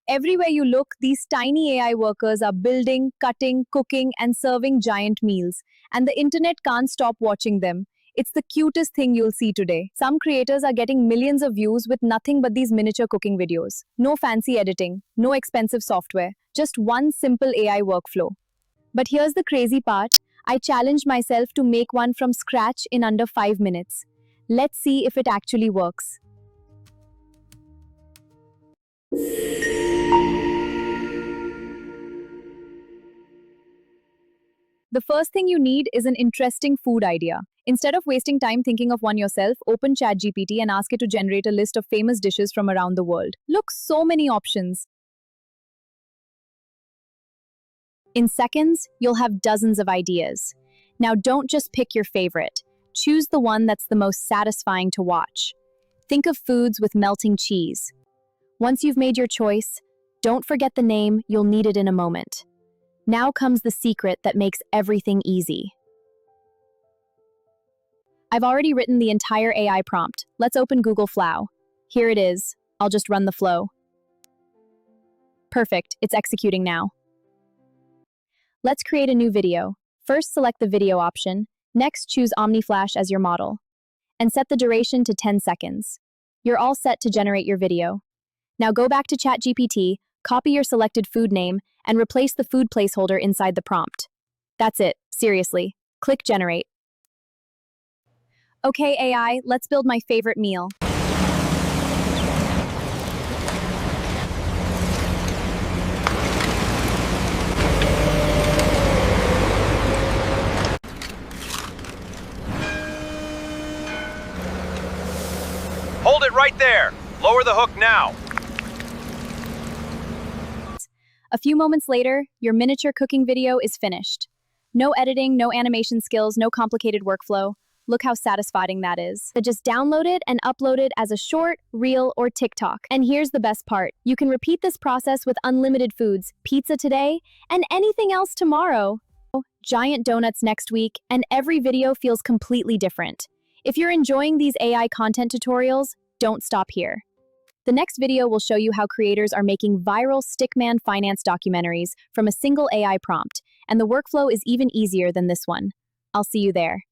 Everywhere you look, these tiny AI workers are building, cutting, cooking, and serving giant meals. And the internet can't stop watching them. It's the cutest thing you'll see today. Some creators are getting millions of views with nothing but these miniature cooking videos. No fancy editing, no expensive software, just one simple AI workflow. But here's the crazy part. I challenged myself to make one from scratch in under 5 minutes. Let's see if it actually works. The first thing you need is an interesting food idea. Instead of wasting time thinking of one yourself, open ChatGPT and ask it to generate a list of famous dishes from around the world. Look, so many options. In seconds, you'll have dozens of ideas. Now don't just pick your favorite. Choose the one that's the most satisfying to watch. Think of foods with melting cheese. Once you've made your choice, don't forget the name, you'll need it in a moment. Now comes the secret that makes everything easy. I've already written the entire AI prompt. Let's open Google Flow. Here it is. I'll just run the flow. Perfect, it's executing now. Let's create a new video. First, select the video option. Next, choose Omni Flash as your model. And set the duration to 10 seconds. You're all set to generate your video. Now go back to ChatGPT, copy your selected food name, and replace the food placeholder inside the prompt. That's it, seriously. Click Generate. Okay, AI, let's build my favorite meal. Hold it right there! Lower the hook now! A few moments later, your miniature cooking video is finished. No editing, no animation skills, no complicated workflow. Look how satisfying that is. So just download it and upload it as a short, reel, or TikTok. And here's the best part. You can repeat this process with unlimited foods, pizza today, and anything else tomorrow. Giant donuts next week, and every video feels completely different. If you're enjoying these AI content tutorials, don't stop here. The next video will show you how creators are making viral stickman finance documentaries from a single AI prompt, and the workflow is even easier than this one. I'll see you there.